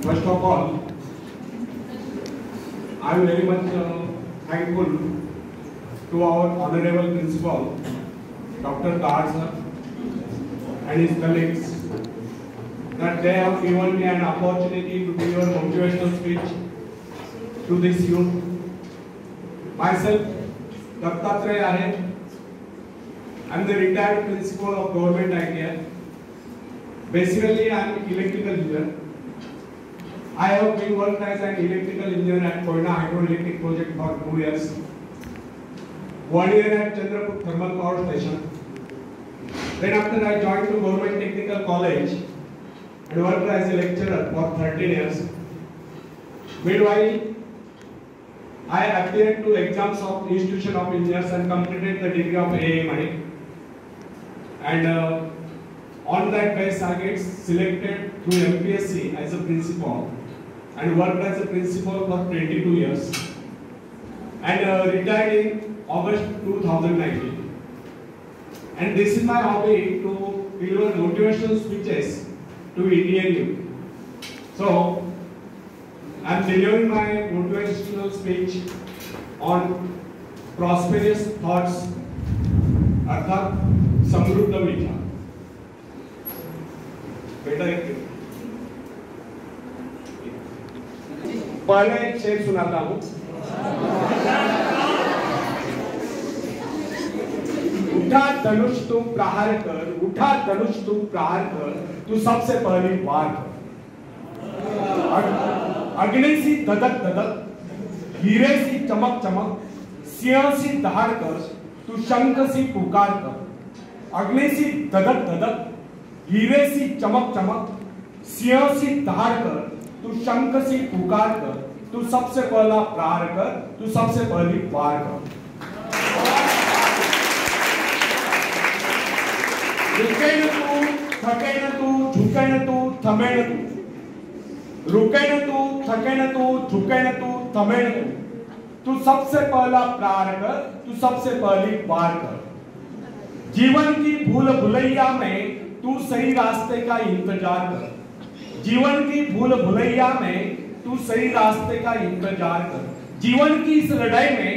First of all, I am very much thankful to our honorable principal, Dr. Kar sir, and his colleagues, that they have given me an opportunity to give a motivational speech to this youth. Myself, Dattatreya Ahe, I am the retired principal of Government ITI. Basically, I am an electrical engineer. I have been worked as an electrical engineer at Koyna Hydroelectric Project for 2 years. 1 year at Chandrapur Thermal Power Station. Then after I joined to Government Technical College and worked as a lecturer for 13 years. Meanwhile, I appeared to exams of Institution of Engineers and completed the degree of AMI. And on that basis, I get selected through MPSC as a principal and worked as a principal for 22 years and retired in August 2019. And this is my hobby to deliver motivational speeches to Indian youth. So, I am delivering my motivational speech on prosperous thoughts, अर्थात समृद्ध विचार. बेटा एक पहले एक शेर सुनाता हूँ. उठा धनुष तू प्रहार कर, उठा धनुष तू प्रहार कर, तू सबसे पहली वार कर. अग्नि सी धधक धधक, हीरे सी चमक चमक, सिंह सी दहाड़ कर, तू शंख सी पुकार कर. अग्नि सी धधक धधक, हीरे सी चमक चमक, सिंह सी दहाड़ कर, तू शंख सी पुकार कर, तू सबसे पहला प्रहार कर, तू सबसे पहली वार कर. रुके न तू, थके न तू, झुके न तू, थमे न तू. रुके न तू, थके न तू, झुके न तू, थमे न तू. तू सबसे पहला प्रहार कर, तू सबसे पहली वार कर. जीवन की भूल भुलैया में तू सही रास्ते का इंतजार कर. जीवन की भूल भुलैया में तू सही रास्ते का इंतजार कर. जीवन की इस लड़ाई में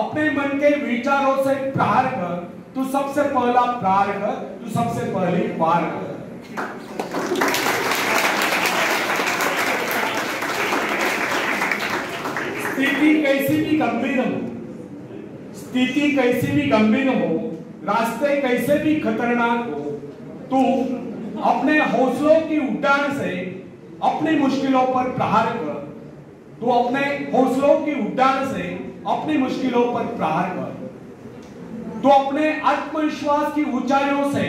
अपने मन के विचारों से प्रहार कर. तू सबसे पहला प्रहार कर, तू सबसे पहली वार कर. स्थिति कैसी भी गंभीर हो, स्थिति कैसी भी गंभीर हो, रास्ते कैसे भी खतरनाक हो, तू अपने हौसलों की उड़ान से अपनी मुश्किलों पर प्रहार कर. तू अपने हौसलों की उड़ान से अपनी मुश्किलों पर प्रहार कर. तू अपने आत्मविश्वास की ऊंचाइयों से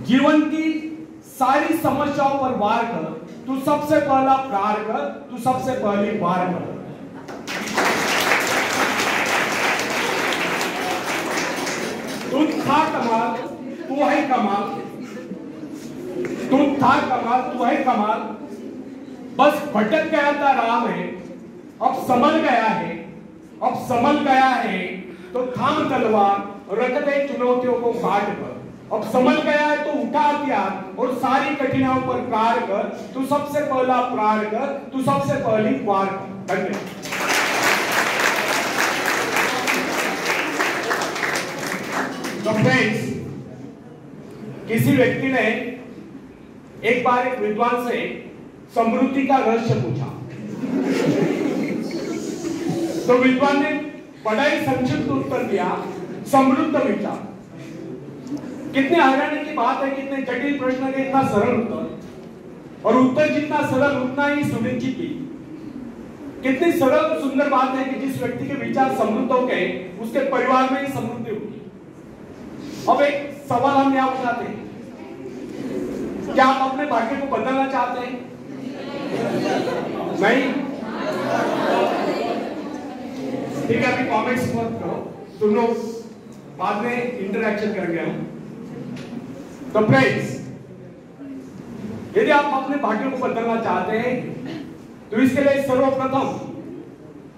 जीवन की सारी समस्याओं पर वार कर. तू सबसे पहला प्रहार कर, तू सबसे पहली वार कर. तू था कमाल, तू है कमाल. तू था कमाल, तू है कमाल. बस भटक गया था राह में, अब संभल गया है. अब संभल गया है तो थाम तलवार, रख दे चुनौतियों को काट कर. अब संभल गया है तो उठा हथियार और सारी कठिनाइयों पर प्रहार कर. तू सबसे पहला प्रहार कर, तू सबसे पहली वार कर. धन्यवाद. तो फ्रेंड्स, किसी व्यक्ति ने एक बार एक विद्वान से समृद्धि का रहस्य पूछा. तो विद्वान ने बड़ा ही संक्षिप्त उत्तर दिया, समृद्ध विचार. कितने हैरानी की बात है, कितने जटिल प्रश्न के इतना सरल उत्तर, और उत्तर जितना सरल उतना ही सुनिश्चित भी. कितनी सरल और सुंदर बात है कि जिस व्यक्ति के विचार समृद्ध हो गए, उसके परिवार में ही समृद्धि होगी. अब एक सवाल हम यहाँ उठाते हैं, क्या आप अपने भाग्य को बदलना चाहते हैं? नहीं? ठीक है, अभी कमेंट्स मत करो, तुम लोग बाद में इंटरैक्शन करेंगे हम. तो फ्रेंड्स, यदि आप अपने भाग्य को बदलना चाहते हैं तो इसके लिए सर्वप्रथम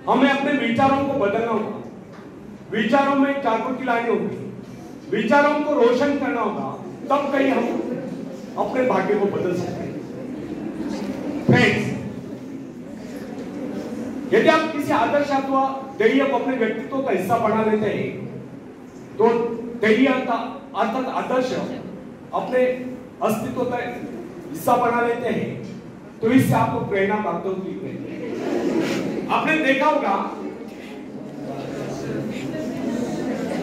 हमें अपने विचारों को बदलना होगा. विचारों में जागृति लानी होगी, विचारों को रोशन करना होगा, तब कहीं हम अपने भाग्य को बदल सकते हैं. फ्रेंड्स, यदि आप किसी आदर्श अथवा ध्येय को अपने व्यक्तित्व का हिस्सा बना लेते हैं, तो ध्येय अर्थात आदर्श अपने अस्तित्व का हिस्सा बना लेते हैं, तो इससे आपको प्रेरणा प्राप्त होती है। आपने देखा होगा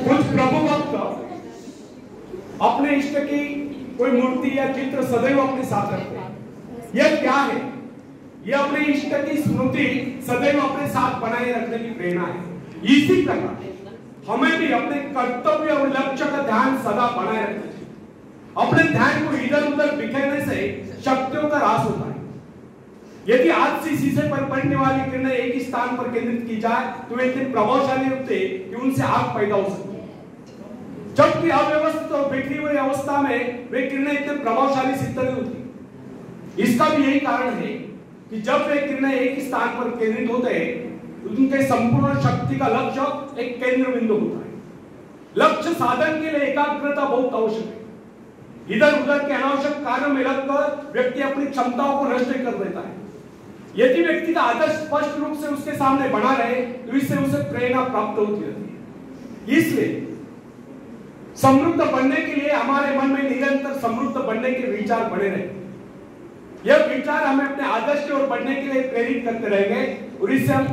कुछ प्रभु भक्त अपने इष्ट की कोई मूर्ति या चित्र सदैव अपने साथ रखते हैं। यह क्या है? यह अपने इष्ट की स्मृति सदैव अपने साथ बनाए रखने की प्रेरणा है। इसी प्रकार हमें भी अपने कर्तव्य और लक्ष्य का ध्यान सदा बनाए रखना चाहिए। अपने ध्यान को इधर उधर बिखेरने से शक्तियों का ह्रास होता है। यदि आज से शीशे पर पड़ने वाली किरणें एक ही स्थान पर केंद्रित की जाए तो वे इतने प्रभावशाली होते हैं कि उनसे आग पैदा हो सकती है, जबकि अव्यवस्थित और बिखरी हुई अवस्था में वे किरणें इतने प्रभावशाली सिद्ध नहीं होती। इसका भी यही कारण है कि जब वे किरणें एक ही स्थान पर केंद्रित होते हैं, उनके संपूर्ण शक्ति का लक्ष्य एक केंद्र बिंदु होता है। लक्ष्य साधन के लिए एकाग्रता बहुत आवश्यक है। इधर उधर के अनावश्यक कार्यों में लगकर व्यक्ति अपनी क्षमताओं को नष्ट कर देता है। यदि व्यक्ति का आदर्श स्पष्ट रूप से उसके सामने बना रहे तो इससे उसे प्रेरणा प्राप्त होती रहती है। इसलिए समृद्ध बनने के लिए हमारे मन में निरंतर समृद्ध बनने के विचार बने रहे। यह विचार हमें अपने आदर्श की ओर बढ़ने के लिए प्रेरित करते रहेंगे और इससे हम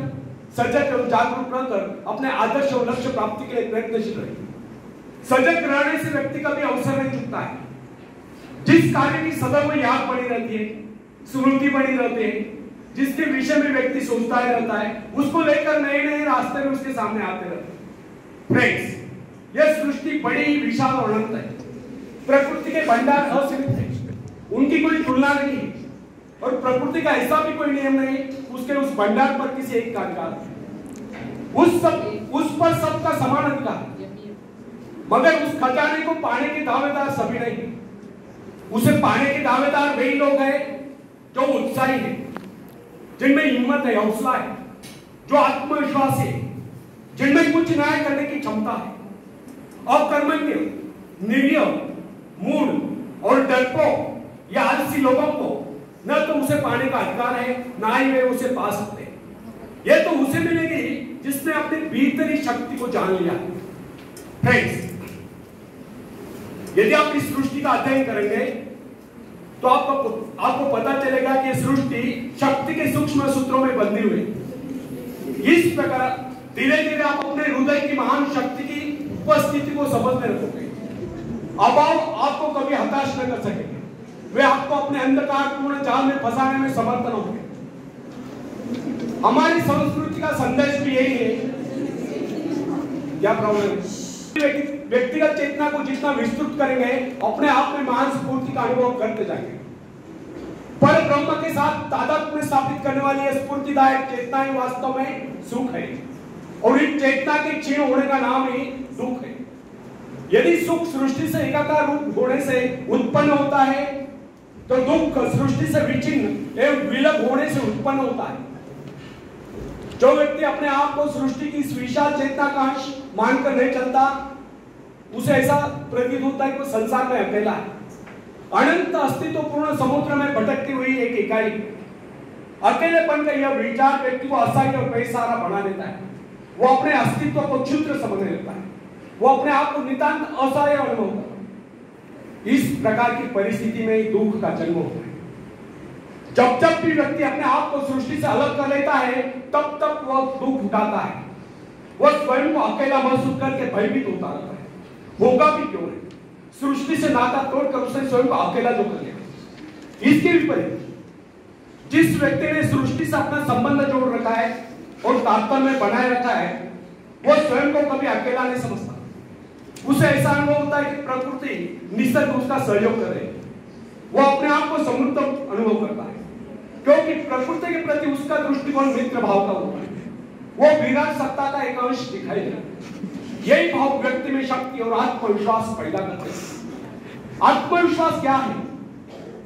सजग और जागरूक रहकर अपने आदर्श और लक्ष्य प्राप्ति के लिए प्रयत्नशील रहेंगे। सजग रहने से व्यक्ति का भी अवसर नहीं चुकता है। जिस कार्य की सदैव याद बनी रहती है, स्मृति बनी रहती है, जिसके विषय में व्यक्ति सोचता रहता है, उसको लेकर नए नए रास्ते में उसके सामने आते रहते हैं। फ्रेंड्स, यह सृष्टि बड़ी विशाल और अनंत है। प्रकृति के भंडार असीमित है, उनकी कोई तुलना नहीं है और प्रकृति का ऐसा भी कोई नियम नहीं उसके उस भंडार पर किसी एक का अधिकार, उस पर सबका समान अधिकार। मगर उस खजाने को पाने के दावेदार सभी नहीं। उसे पाने के दावेदार वही लोग हैं जो उत्साही हैं, जिनमें हिम्मत है, हौसला है, जो आत्मविश्वास है, जिनमें कुछ न्याय करने की क्षमता है। अकर्मण्य, निरीह, मूढ़ और डरपोक या आलसी लोगों को न तो उसे पाने का अधिकार है, ना ही वे उसे पा सकते हैं। यह तो उसे मिलेगी जिसने अपने भीतरी शक्ति को जान लिया। फ्रेंड्स, यदि आप इस सृष्टि का अध्ययन करेंगे तो आपको पता चलेगा कि सृष्टि शक्ति के सूक्ष्म सूत्रों में बंधी हुई। इस प्रकार धीरे धीरे आप अपने हृदय की महान शक्ति की उपस्थिति को समझने लगोगे। अभाव आपको कभी हताश न कर सकेंगे, वे आपको अपने अंधकारपूर्ण जाल में फंसाने में समर्थ होंगे। हमारी संस्कृति का संदेश भी यही है। क्या प्रॉब्लम है? व्यक्तिगत चेतना को जितना विस्तृत करेंगे, अपने आप में महान स्फूर्ति का अनुभव करते जाएंगे। पर ब्रह्म के साथ तादात्म्य स्थापित करने वाली यह स्फूर्तिदायक चेतना ही वास्तव में सुख है और इस चेतना के क्षीण होने का नाम ही दुख है। यदि सुख सृष्टि से एकाकार रूप होने से उत्पन्न होता है तो दुख सृष्टि से विच्छिन्न एवं विलग होने से उत्पन्न होता है। जो व्यक्ति अपने आप को सृष्टि की विशाल चेतना का अंश मानकर नहीं चलता, उसे ऐसा प्रतीत होता है कि संसार में अकेला है, अनंत अस्तित्वपूर्ण समुद्र में भटकती हुई एक इकाई। अकेलेपन का यह विचार व्यक्ति को असहाय और बेसहारा बना देता है। वो अपने अस्तित्व को क्षुद्र समझने लगता है, वो अपने आप को नितांत असहाय अनुभव करता है। इस प्रकार की परिस्थिति में दुख का जन्म होता है। जब जब भी व्यक्ति अपने आप को सृष्टि से अलग कर लेता है, तब तक वह दुख उठाता है। वह स्वयं को अकेला महसूस करके भयभीत होता रहता है। होगा भी क्यों नहीं? सृष्टि से नाता तोड़कर उसने स्वयं को अकेला जो कर लिया। इसके विपरीत जिस व्यक्ति ने सृष्टि से अपना संबंध जोड़ रखा है और तारतम्य बनाए रखा है, वह स्वयं को कभी अकेला नहीं समझता। उसे ऐसा अनुभव होता है कि प्रकृति निसर्ग उसका सहयोग कर रही है। वह अपने आप को समृद्ध अनुभव करता है क्योंकि प्रकृति के प्रति उसका दृष्टिकोण मित्र भाव का होता है। वो विराट सत्ता का एक अंश दिखाई देता है। यही भाव व्यक्ति में शक्ति और आत्मविश्वास पैदा करते हैं। आत्मविश्वास क्या है?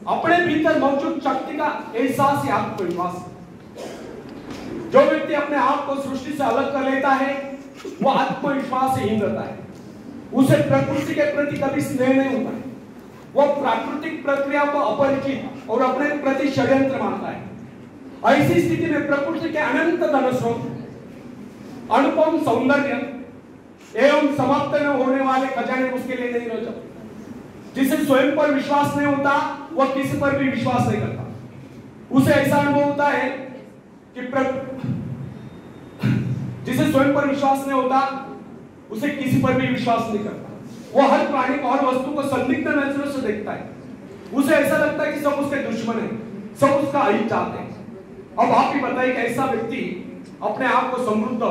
अपने भीतर मौजूद शक्ति का एहसास ही आत्मविश्वास है। जो व्यक्ति अपने आप को सृष्टि से अलग कर लेता है, वो आत्मविश्वास से हीन रहता है। उसे प्रकृति के प्रति कभी स्नेह नहीं होता है। वो प्राकृतिक प्रक्रिया को अपरिचित और अपने प्रति षड्यंत्र मानता है। ऐसी स्थिति में प्रकृति के अनंत धन स्रोत, अनुपम सौंदर्य एवं समाप्त न होने वाले खजाने उसके लिए नहीं रह जाते। जिसे स्वयं पर विश्वास नहीं होता वह किसी पर भी विश्वास नहीं करता। उसे ऐसा अनुभव होता है कि जिसे स्वयं पर विश्वास नहीं होता उसे किसी पर भी विश्वास नहीं करता। वो हर प्राणी को, हर वस्तु को संदिग्ध नजरों से देखता है। उसे ऐसा लगता है कि सब उसके दुश्मन है, सब उसका अहित चाहते हैं। अब आप ही बताइए कि ऐसा व्यक्ति अपने आप को समृद्ध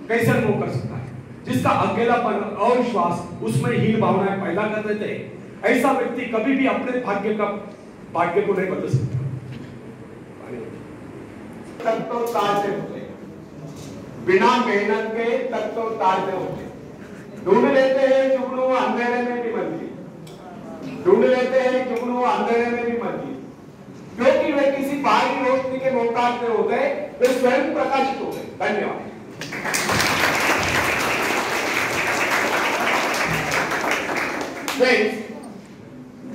कैसे अनुभव कर सकता है, जिसका अकेलापन, अविश्वास उसमें हीन भावनाएं पैदा कर देते हैं। ऐसा व्यक्ति कभी भी अपने भाग्य को नहीं बदल सकता। तत्व ताजे होते, बिना मेहनत के तत्व ताजे होते। ढूंढ लेते हैं जुगनू अंधेरे में भी मंजिल, ढूंढ लेते हैं जुगनू अंधेरे में भी मंजिल, क्योंकि वे किसी बाहरी रोशनी के मोहताज नहीं होते, वे स्वयं प्रकाशित होते। धन्यवाद।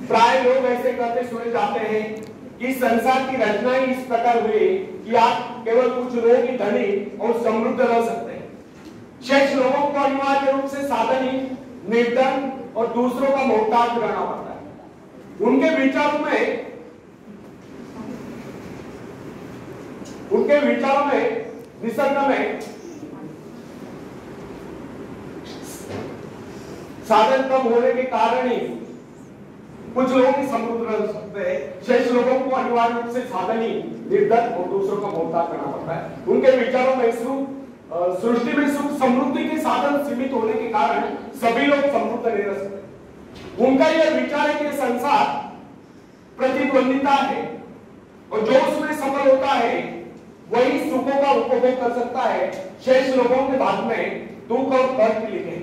प्राय लोग ऐसे कहते सुने जाते हैं कि संसार की रचना ही इस प्रकार हुई कि आप केवल कुछ लोग ही धनी और समृद्ध रह सकते हैं। शेष लोगों को अनिवार्य रूप से साधनी, निर्धन और दूसरों का मोहताज रहना पड़ता है। उनके विचारों में निसर्ग में साधन कम होने के कारण ही कुछ लोग ही समृद्ध रह सकते हैं। शेष लोगों को अनिवार्य रूप से साधनी, निर्धन और दूसरों का मोहताज करना पड़ता है। उनके विचारों में सृष्टि में सुख समृद्धि के साधन सीमित होने के कारण सभी लोग समृद्ध नहीं रह सकते। उनका यह विचार है कि संसार प्रतिद्वंदिता है और जो उसमें सफल होता है वही सुखों का उपभोग कर सकता है। शेष लोगों के बाद में दुख और कष्ट लिखे।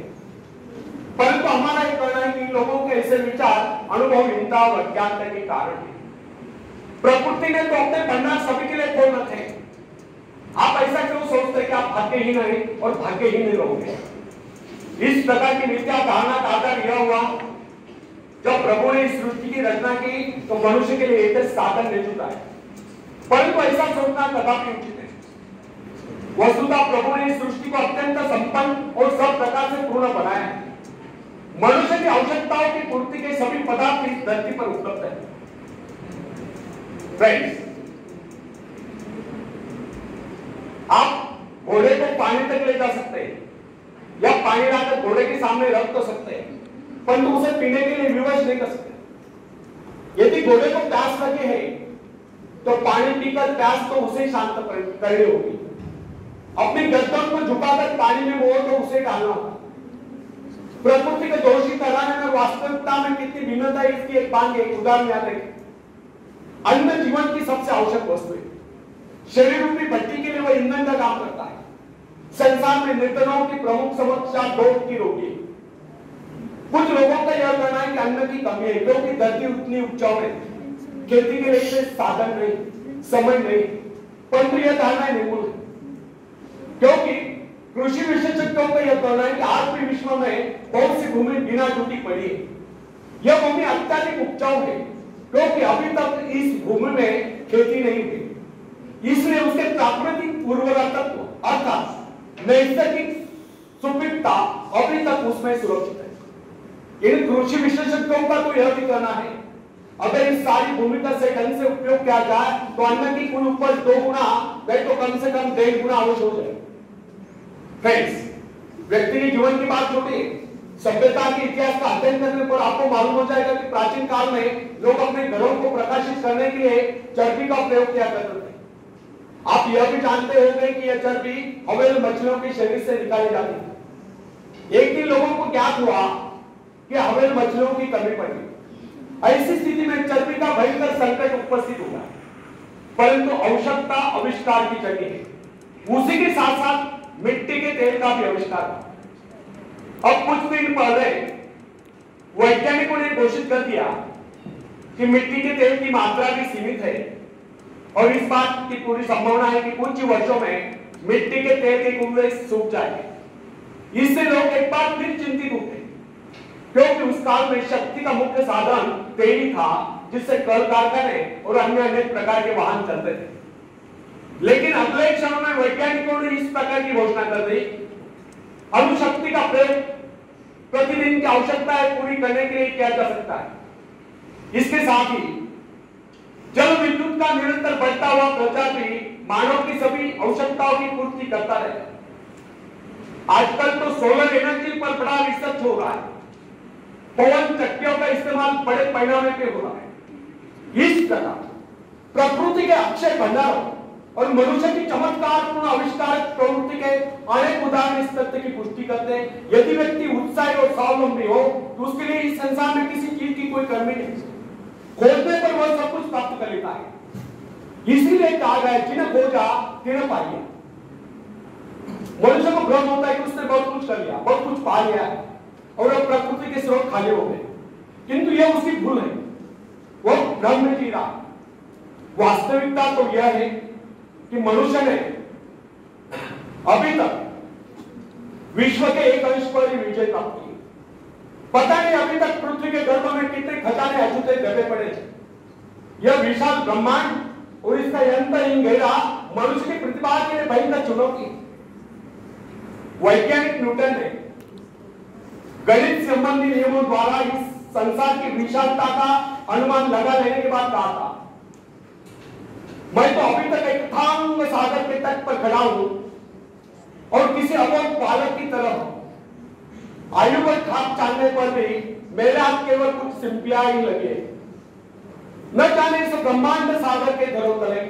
परंतु हमारा एक कहना है कि इन लोगों के ऐसे विचार अनुभवहीनता और अज्ञानता के कारण है। प्रकृति ने तो अपने भंडार सभी के लिए खोल रखे। आप ऐसा क्यों सोचते हैं कि आप भाग्यहीन हैं और भाग्यहीन नहीं रहोगे? इस प्रकार की मिथ्या धारणा का आधार यह हुआ, जब प्रभु ने इस सृष्टि की रचना की तो मनुष्य के लिए एक साधन नहीं जुटा है। परंतु ऐसा सोचना कदापि उचित है। वस्तुतः प्रभु ने इस सृष्टि को अत्यंत संपन्न और सब प्रकार से पूर्ण बनाया है। मनुष्य की आवश्यकताओं की पूर्ति के सभी पदार्थ इस धरती पर उपलब्ध है। फ्रेंड्स, आप घोड़े को पानी तक ले जा सकते हैं या पानी लाकर घोड़े के सामने रख तो सकते हैं, परंतु उसे पीने के लिए विवश नहीं कर सकते। यदि घोड़े को प्यास लगे है तो पानी पीकर प्यास तो उसे शांत करनी होगी। अपनी गर्दन को झुकाकर पानी में मोड़ तो उसे डालना होगा। प्रकृति के दोषी ठहराने में वास्तविकता में कितनी भिन्नता है इसकी एक बात, एक उदाहरण याद रखें। अन्न जीवन की सबसे आवश्यक वस्तु है। शरीर रूपी भट्टी के लिए वह ईंधन का काम करता है। संसार में निर्धनों की प्रमुख समस्या भोग की रोगी। कुछ लोगों का यह कहना है कि अन्न की कमी है क्योंकि धरती उतनी उपजाऊ है, खेती के लिए साधन नहीं, समय नहीं। परंतु यह धारणा निर्मूल है, क्योंकि कृषि विशेषज्ञों का यह कहना है कि आज भी विश्व में बहुत सी भूमि बिना जुटी पड़ी है। यह भूमि अत्यधिक उपजाऊ है क्योंकि अभी तक इस भूमि में खेती नहीं हुई, इसलिए उसके प्राकृतिक उर्वरा तत्व अर्थात नैसर्गिक सुपीकता अभी तक उसमें सुरक्षित है। इन कृषि विशेषज्ञों का तो यह भी कहना है, अगर इस सारी भूमि का सही ढंग से उपयोग किया जाए तो अन्न की कुल उपज 2 गुना नहीं तो कम से कम 1.5 गुना अवश्य हो जाए। फ्रेंड्स, व्यक्ति के जीवन की बात छोड़िए, सभ्यता के इतिहास का अध्ययन करने पर आपको मालूम हो जाएगा कि प्राचीन काल में लोग अपने घरों को प्रकाशित करने के लिए चर्बी का प्रयोग किया करते थे। आप यह भी जानते होंगे कि यह चर्बी हवेल मछलियों के शरीर से निकाली जाती है। एक दिन लोगों को ज्ञात हुआ कि हवेल मछलियों की कमी पड़ी। ऐसी स्थिति में चर्बी का भयंकर संकट उपस्थित हुआ, परंतु औषधता आविष्कार की जगह है। उसी के साथ साथ मिट्टी के तेल का भी आविष्कार हुआ। अब कुछ दिन पहले वैज्ञानिकों ने घोषित कर दिया कि मिट्टी के तेल की मात्रा भी सीमित है और इस बात की पूरी संभावना है कि कुछ वर्षों में मिट्टी के तेल के कुएं सूख जाएंगे। इससे लोग एक बार फिर चिंतित हुए, क्योंकि उस काल में शक्ति का मुख्य साधन तेल ही था, जिससे कल कारखाने और अन्य अनेक प्रकार के वाहन चलते थे। लेकिन अगले क्षण में वैज्ञानिकों ने इस प्रकार की घोषणा कर दी, अणुशक्ति का प्रयोग प्रतिदिन की आवश्यकताएं पूरी करने के लिए किया जा सकता है। इसके साथ ही जल विद्युत का निरंतर बढ़ता हुआ प्रचार भी मानव की सभी आवश्यकताओं की पूर्ति करता रहेगा। आजकल तो सोलर एनर्जी पर बड़ा रिसर्च हो रहा है, पवन चक्कियों का इस्तेमाल बड़े पैमाने पे हो रहा है। इस तरह प्रकृति के अक्षय भंडारों और मनुष्य की चमत्कारपूर्ण आविष्कार प्रवृत्ति के अनेक उदाहरण इस तथ्य की पुष्टि करते हैं। यदि व्यक्ति उत्साही और स्वावलंबी हो तो उसके लिए इस संसार में किसी चीज की कोई कमी नहीं, खोजने पर वह सब कुछ प्राप्त कर लेता है। इसीलिए कहा गया जिन्हें खोजा तिन्हें पाइए। मनुष्य को भ्रम होता है कि उसने बहुत कुछ कर लिया, बहुत कुछ पा लिया है और वह प्रकृति के स्रोत खाली हो गए, किंतु यह उसकी भूल है, वह भ्रम में जी रहा। वास्तविकता तो यह है कि मनुष्य ने अभी तक विश्व के एक अंश पर ही विजय प्राप्त की। पता नहीं अभी तक पृथ्वी के गर्भ में कितने खजाने अछूते दबे पड़े। यह विशाल ब्रह्मांड और इसका अंतहीन गहरा मनुष्य की प्रतिभा के लिए भयंकर चुनौती। वैज्ञानिक न्यूटन ने गणित संबंधी नियमों द्वारा इस संसार की विशालता का अनुमान लगा लेने के बाद कहा था, मैं तो अभी तक एक थांग सागर के तट पर खड़ा हूं और किसी अबोध बालक की तरह आयु पर खाप चालने पर भी मेरे हाथ केवल कुछ सिंपियां ही लगे। न जाने इस ब्रह्मांड सागर के धरोतले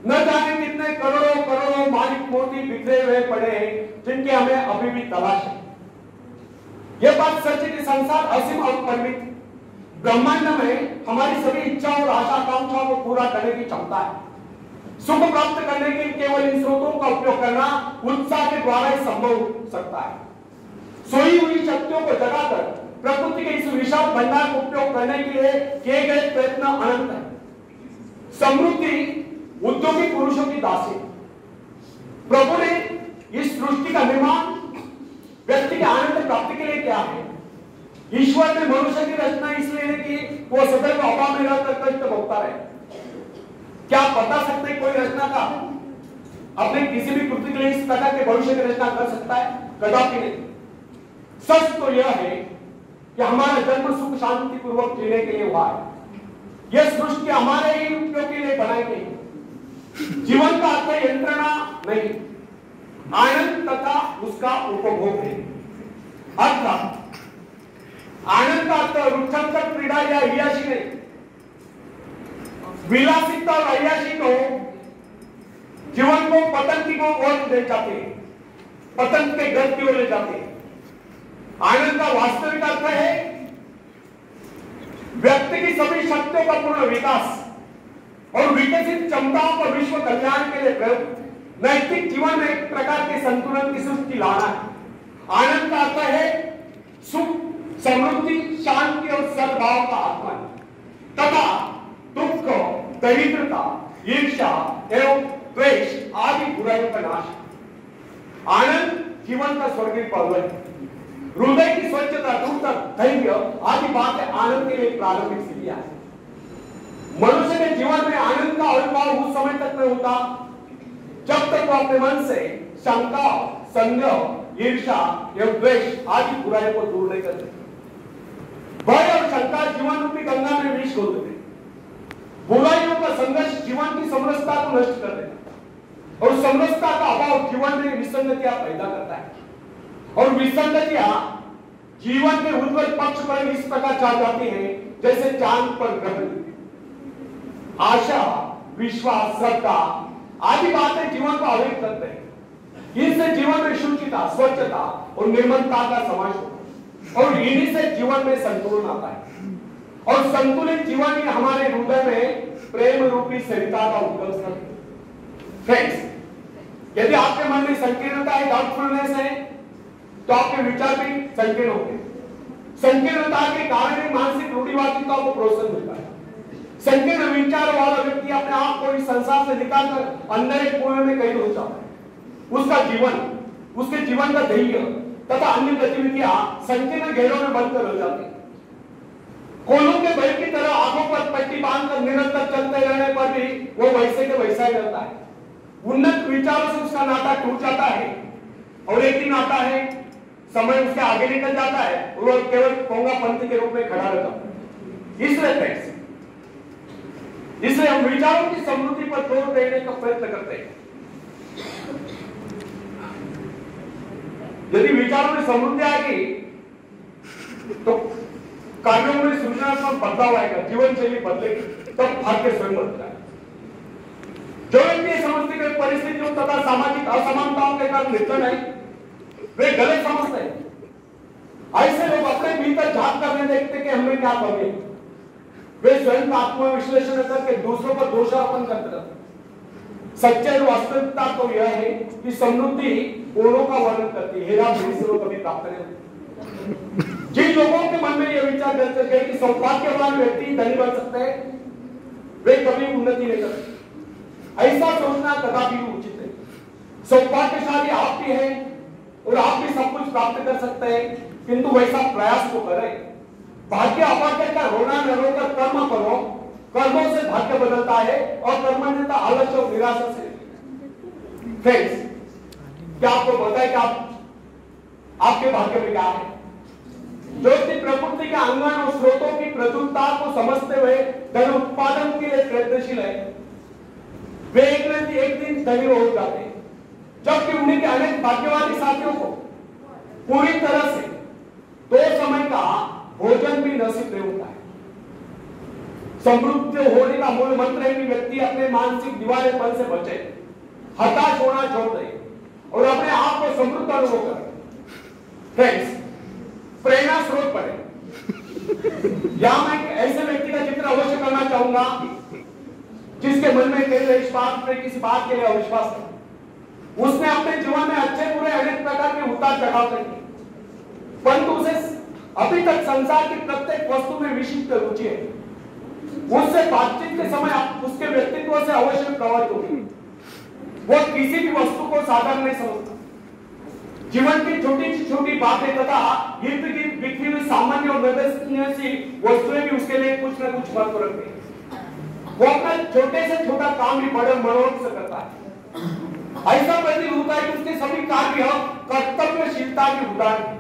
न जाने कितने करोड़ों करोड़ों माणिक मोती बिखरे हुए पड़े हैं जिनके हमें अभी भी तलाश है। यह बात सच है कि संसार असीम और परिमित ब्रह्मांड में हमारी सभी इच्छाओं और आशा आकांक्षाओं को पूरा करने की क्षमता है। सुख प्राप्त करने के लिए केवल इन स्रोतों का उपयोग करना उत्साह के द्वारा ही संभव हो सकता है। सोई हुई शक्तियों को जगाकर प्रकृति के इस विशाल भंडार का उपयोग करने के लिए किए गए प्रयत्न अनंत है। समृद्धि उद्योगी पुरुषों की दासी। प्रभु ने इस सृष्टि का निर्माण व्यक्ति के आनंद प्राप्ति के लिए क्या है। ईश्वर ने मनुष्य की रचना इसलिए की वो सदैव अभाव में रहकर कष्ट भोगता रहे। क्या बता सकते कोई रचना का अपने किसी भी कृति के लिए इस प्रकार के भविष्य की रचना कर सकता है? कदापि नहीं। सच तो यह है कि हमारा जन्म सुख शांति पूर्वक जीने के लिए हुआ है। यह सृष्टि हमारे ही उपयोग के लिए बनाई गई। जीवन का अर्थ यंत्रणा नहीं, आनंद तथा उसका उपभोग है। अर्थात आनंद का अर्थ रुचक क्रीड़ा या अय्याशी नहीं। विलासिता और अय्याशी को जीवन को पतन की ओर ले जाते हैं, पतन के घर की ओर ले जाते हैं। आनंद का वास्तविक अर्थ है व्यक्ति की सभी शक्तियों का पूर्ण विकास और विकसित क्षमताओं को विश्व कल्याण के लिए प्रयोग, नैतिक जीवन में एक प्रकार के संतुलन की सृष्टि लाना है। आनंद का अर्थ है सुख, समृद्धि, शांति और सद्भाव का आगमन तथा दुख, दरिद्रता, ईर्ष्या एवं द्वेष आदि बुराइयों का नाश। आनंद जीवन का स्वर्गीय पर्व है। हृदय की स्वच्छता, दूरता, धैर्य आदि बातें आनंद के लिए प्रारंभिक सीढ़ियां हैं। मनुष्य के जीवन में आनंद का आविर्भाव उस समय तक नहीं होता जब तक वो अपने मन से शंका, संदेह, ईर्ष्या एवं द्वेष आदि बुराइयों को दूर नहीं करते। भय और शंका जीवन रूपी गंगा में विष घोल देते। बुराइयों का संघर्ष जीवन की समरसता को नष्ट कर देता और समरसता का अभाव जीवन में विसंगतियां पैदा करता है और विसंगतियां जीवन के उज्जवल पक्ष पर इस प्रकार छा जाती हैं जैसे चांद पर ग्रहण। आशा, विश्वास, श्रद्धा आदि बातें जीवन को अवैध करते हैं। इनसे जीवन में शुचिता, स्वच्छता और निर्मलता का समावेश होता है और इन्हीं से जीवन में संतुलन आता है और संतुलित जीवन ही हमारे हृदय में प्रेम रूपी सरिता का उद्गम है। फ्रेंड्स, यदि आपके मन में संकीर्णता है, डाउटफुलनेस है, तो आपके विचार भी संकीर्ण होंगे। संकीर्णता के कारण ही मानसिक रूढ़िवादिता को प्रोत्साहन मिलता है। संकीर्ण विचार वाला व्यक्ति अपने आप को इस संसार से निकालकर अंदर एक कोने में कहीं हो जाता है। उसका जीवन, उसके जीवन का धैर्य तथा अन्य गतिविधियां संकीर्ण घेरों में बंद कर हो जाती है। कोलों के बैल की तरह आंखों पर पट्टी बांधकर निरंतर चलते रहने पर भी वो वैसे के वैसा ही रहता है। उन्नत विचारों से उसका नाता टूट जाता है और एक दिन आता है, समय उसके आगे निकल जाता है और वो केवल पोंगापंथी के रूप में खड़ा रहता है। इसलिए हम विचारों की समृद्धि पर जोर देने का प्रयत्न करते हैं। यदि विचारों में समृद्धि आएगी तो कार्यों में सृजनात्मक बदलाव आएगा, जीवन शैली बदलेगी, तब भाग्य स्वयं बदलता है। जो व्यक्ति समझते कि परिस्थितियों तथा सामाजिक असमानताओं के कारण निर्धन है, वे गलत समझते हैं। ऐसे लोग अपने भीतर झांक करने देखते कि हमें क्या कमी है। वे स्वयं का आत्मविश्लेषण करके दूसरों पर दोषारोपण करते रहते। सच्चाई वास्तविकता तो यह है कि समृद्धि गुणों का वर्णन करती है, हेरा फेरी से वो कभी प्राप्त नहीं होती। जिन लोगों के मन में यह विचार कर सके कि सौभाग्यवान व्यक्ति धनी बन सकते हैं, वे कभी उन्नति नहीं कर सकते। ऐसा सोचना कदापि उचित है। सौभाग्यशाली आप भी हैं और आप भी सब कुछ प्राप्त कर सकते हैं, किंतु वैसा प्रयास तो करें। भाग्य अभाग्य का रोना न रोकर कर्म करो, कर्मों से भाग्य बदलता है और कर्मण्यता आलस्य और निराशा से। फ्रेंड्स, क्या आपको पता है कि आपके भाग्य में क्या है? जो व्यक्ति प्रकृति के अंगन और स्रोतों की प्रचुरता को समझते हुए धन उत्पादन के लिए प्रयत्नशील है, वे एक दिन धनी हो जाते हैं, जबकि उन्हीं के अनेक भाग्यवादी साथियों को पूरी तरह से 2 समय का भोजन भी नसीब नहीं होता है। समृद्ध होने का मूल मंत्र है कि व्यक्ति अपने मानसिक दीवारेपन से बचे, हताश होना छोड़ दे और अपने आप को समृद्ध अनुभव करे। फ्रेंड्स, प्रेरणा स्रोत पढ़े। यहां मैं ऐसे व्यक्ति का चित्र अवश्य करना चाहूंगा जिसके मन में किसी बात के लिए अविश्वास है। उसने अपने जीवन में अच्छे बुरे अनेक प्रकार के उतार चढ़ाव किए, परंतु उसे अभी तक संसार की प्रत्येक वस्तु में विशिष्ट रुचि है। उससे बातचीत के समय उसके व्यक्तित्व से अवश्य प्रभावित होगी। वो किसी भी वस्तु को साधारण नहीं समझता। जीवन की छोटी से छोटी बातें तथा इर्द गिर्द बिखरी हुई सामान्य और नगण्य सी वस्तुएं भी उसके लिए कुछ न कुछ महत्व रखती हैं। वो अपना छोटे से छोटा काम भी बड़े मनोरथ से करता है। ऐसा प्रतीत होता है कि उसके सभी कार्य कर्तव्यशीलता के उदाहरण।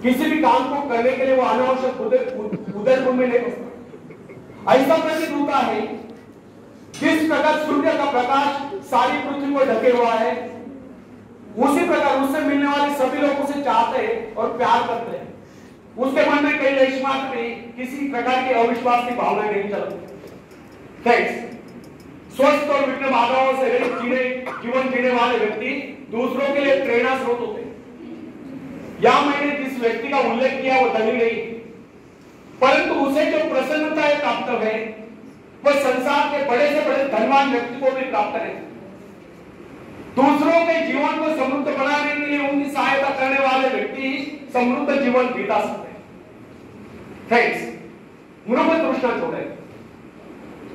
किसी भी काम को करने के लिए वो अनावश्यक उदयपुर में नहीं बसता। ऐसा प्रतीत होता है जिस प्रकार सूर्य का प्रकाश सारी पृथ्वी को ढके हुआ है, उसी प्रकार उससे मिलने वाले सभी लोग उसे चाहते हैं और प्यार करते हैं। उसके मन में कई लेशमात्र भी किसी प्रकार की अविश्वास की भावना नहीं चलती। फ्रेंड्स, स्वस्थ और विघ्न बाधाओं से रहित जीवन जीने वाले व्यक्ति दूसरों के लिए प्रेरणा स्रोत होते हैं। या मैंने जिस व्यक्ति का उल्लेख किया वो धनी नहीं, परंतु उसे जो प्रसन्नता प्राप्त है वह संसार के बड़े से बड़े धनवान व्यक्ति को भी प्राप्त है। दूसरों के जीवन को समृद्ध बनाने के लिए उनकी सहायता करने वाले व्यक्ति समृद्ध जीवन बिता सकते हैं। फ्रेंड्स, मृग तृष्णा छोड़े।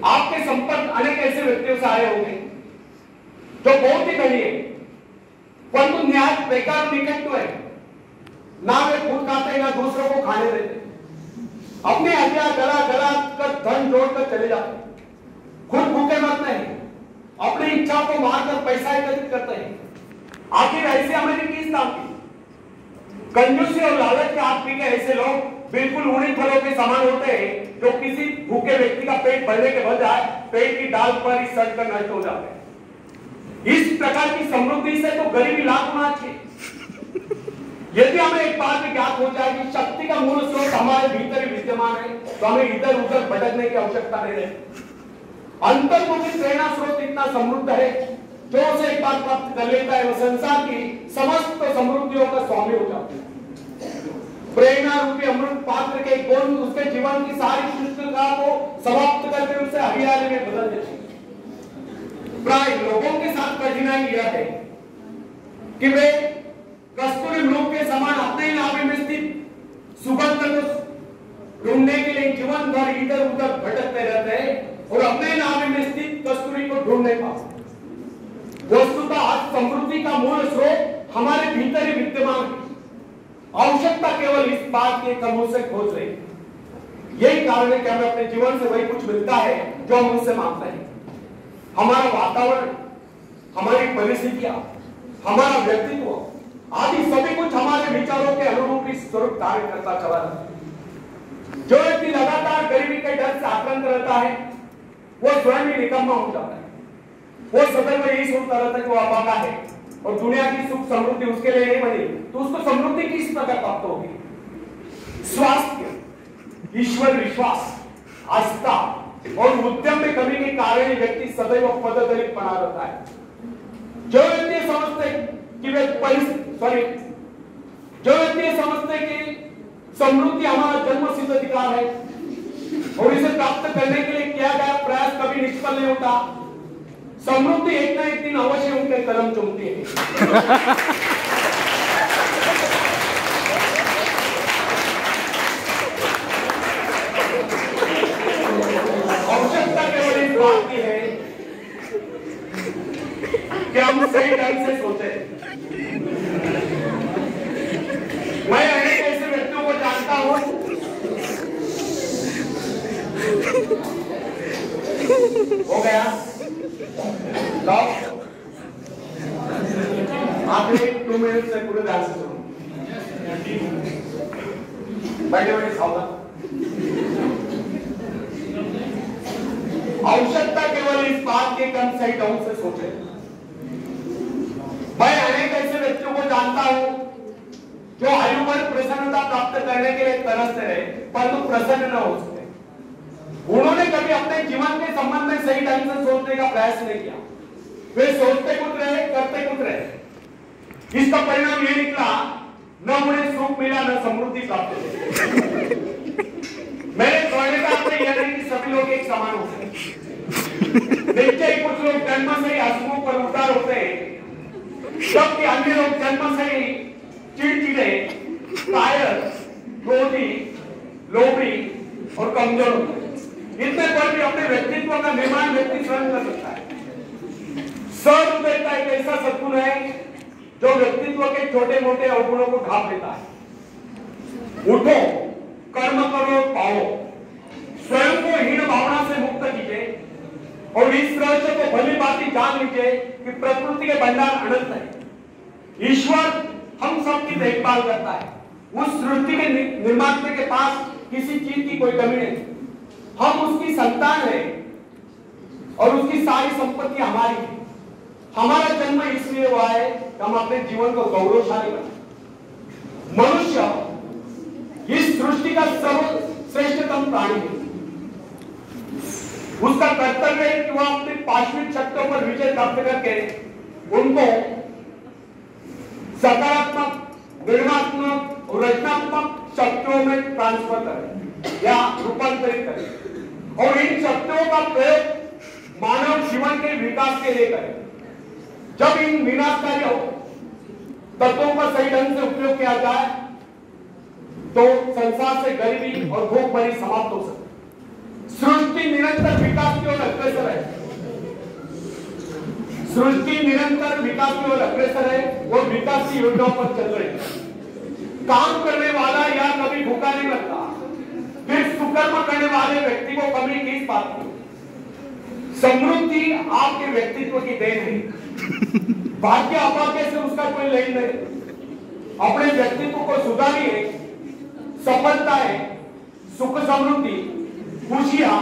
आपके संपर्क अनेक ऐसे व्यक्तियों से आए होंगे जो बहुत ही धनी है, परंतु न्याय बेकार निकट है। ना वे खुद खाते ना दूसरों को खाने देते, अपने हथियार गला कर धन जोड़कर चले जाते, खुद भूखे मरते हैं, अपनी इच्छा को मारकर पैसा एकत्रित करते हैं। आखिर ऐसे हमें किस काम की? कंजूसी और लालच के हाथ पी के ऐसे लोग बिल्कुल उन्हीं फलों के समान होते हैं जो किसी भूखे व्यक्ति का पेट भरने के बजाय पेट की डाल पर ही सड़ कर नष्ट हो जाते हैं। इस प्रकार की समृद्धि से तो गरीबी लाख गुना अच्छी। यदि हमें एक बात भी ज्ञात हो जाए कि शक्ति का मूल स्रोत हमारे भीतर ही विद्यमान है, तो हमें इधर उधर भटकने की आवश्यकता नहीं रहती। अंतर्मुखी प्रेरणा स्रोत इतना समृद्ध है, जो उसे एक बार प्राप्त कर लेता है, वो संसार की समस्त समृद्धियों का स्वामी हो जाता है। प्रेरणा रूपी अमृत पात्र के गुण उसके जीवन की सारी शुष्कता को समाप्त करके उसे हरियाली में बदल देते हैं। प्राय लोगों के साथ कठिनाई यह है कि वे कस्तूरी मृग के समान अपने नाभि में स्थित सुगंध को ढूंढने के लिए जीवन भर इधर उधर भटकते रहते हैं और अपने नाभि में स्थित कस्तूरी को ढूंढ नहीं पाते। वस्तुतः आज समृद्धि का मूल स्रोत हमारे भीतर ही विद्यमान है। आवश्यकता केवल इस बात की हम उससे खोज रहे हैं। यही कारण है कि हमें अपने जीवन से वही कुछ मिलता है जो हम उससे मांगते हैं। हमारा वातावरण, हमारी परिस्थितियां, हमारा व्यक्तित्व आदि सभी कुछ हमारे विचारों के अनुरूप ही स्वरूप धारण करता चला जाता है। जो व्यक्ति लगातार गरीबी के डर से आक्रांत रहता है वो स्वयं ही निकम्मा हो जाता है। वो सदैव यही सोचता रहता है कि वो अभागा है और दुनिया की सुख समृद्धि उसके लिए नहीं बनी, तो उसको समृद्धि किस प्रकार प्राप्त होगी? स्वास्थ्य, ईश्वर विश्वास, आस्था और उद्यम में कमी के कारण व्यक्ति सदैव पददलित बना रहता है। जो व्यक्ति समझते कि जो व्यक्ति समझते कि समृद्धि हमारा जन्म सिद्ध अधिकार है और इसे प्राप्त करने के लिए किया गया प्रयास कभी निष्फल नहीं होता, समृद्धि एक ना एक दिन अवश्य उनके कदम चूमती है। आवश्यकता केवल इस बात की है कि हम सही ढंग से सोचें। मैं अनेक ऐसे व्यक्तियों को जानता हूं, हो गया आखिरी 2 मिनट से पूरे ध्यान से सुनो। बैठे बैठे सावधान। आवश्यकता केवल इस बात के कम सही ढंग से सोचे। मैं अनेक ऐसे व्यक्तियों को जानता हूं जो आयु भर प्रसन्नता प्राप्त करने के लिए तरसते रहे परंतु प्रसन्न न हो सके। उन्होंने कभी अपने जीवन के संबंध में सही ढंग से सोचने का प्रयास नहीं किया। वे सोचते कुछ रहे, करते कुछ रहे। इसका परिणाम ये निकला, न उन्हें सुख मिला न समृद्धि प्राप्त हुई। मेरे कहने का अर्थ यह नहीं कि सभी लोग एक समान होते हैं। देखते ही कुछ लोग जन्म से ही हंसमुख पर उतार होते हैं, जबकि अन्य लोग जन्म से ही चिड़चिड़े, कायर, क्रोधी, लोभी और कमजोर होते हैं। इतने पर भी अपने व्यक्तित्व का निर्माण व्यक्ति स्वयं कर सकता है। सहृदयता एक ऐसा सद्गुण है जो व्यक्तित्व के छोटे मोटे अवगुणों को ढांप लेता है। उठो, कर्म करो, पाओ, स्वयं को हीन भावना से मुक्त कीजिए और इस रहस्य को भली भांति जान लीजिए कि प्रकृति के भंडार अनंत है। ईश्वर हम सबकी देखभाल करता है। उस सृष्टि के निर्माता के पास किसी चीज की कोई कमी नहीं। हम उसकी संतान है और उसकी सारी संपत्ति हमारी है। हमारा जन्म इसलिए हुआ है कि हम अपने जीवन को गौरवशाली बनाएं। मनुष्य इस सृष्टि का सर्वश्रेष्ठतम प्राणी है। उसका कर्तव्य है कि वह अपनी पाश्विक शक्तियों पर विजय प्राप्त करके उनको सकारात्मक, निर्मात्मक और रचनात्मक शक्तियों में ट्रांसफर करे या रूपांतरित करे और इन शक्तियों का प्रयोग मानव जीवन के विकास के लिए करे। जब इन विनाशकारी तत्वों का सही ढंग से उपयोग किया जाए तो संसार से गरीबी और भूखमरी समाप्त हो सकती है। सृष्टि निरंतर विकास की ओर अग्रसर है। सृष्टि निरंतर विकास की ओर अग्रसर है और विकास की योजनाओं पर चल रही है। काम करने वाला या कभी भूखा नहीं लगता। फिर सुकर्म करने वाले व्यक्ति को कमी किस बात की? समृद्धि आपके व्यक्तित्व की देन है। भाग्य अभाग्य से उसका कोई लेन नहीं। अपने व्यक्तित्व को सुधारिए, सफलताएं, सुख समृद्धि, खुशियां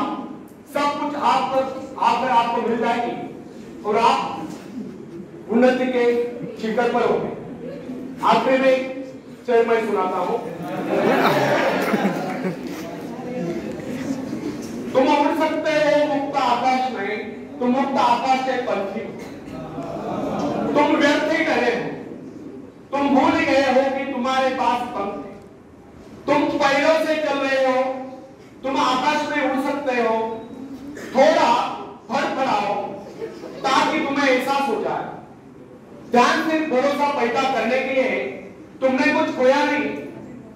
सब कुछ आपको मिल जाएगी और आप उन्नति के शिखर पर होंगे। आखिर में शेर मैं सुनाता हूं। तुम उड़ सकते हो मुक्त आकाश में, तुम मुक्त आकाश के पंछी हो। तुम व्यर्थ ही रहे हो, तुम भूल गए हो कि तुम्हारे पास पंख है। तुम पैरों से चल रहे हो, तुम आकाश में उड़ सकते हो। थोड़ा फड़फड़ाओ ताकि तुम्हें एहसास हो जाए। ध्यान से भरोसा पैदा करने के लिए तुमने कुछ खोया नहीं,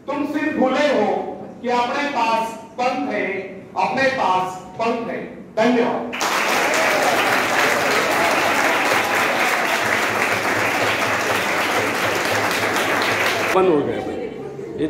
तुम सिर्फ भूले हो कि अपने पास पंख है, अपने पास पंख है। धन्यवाद। बंद हो गए।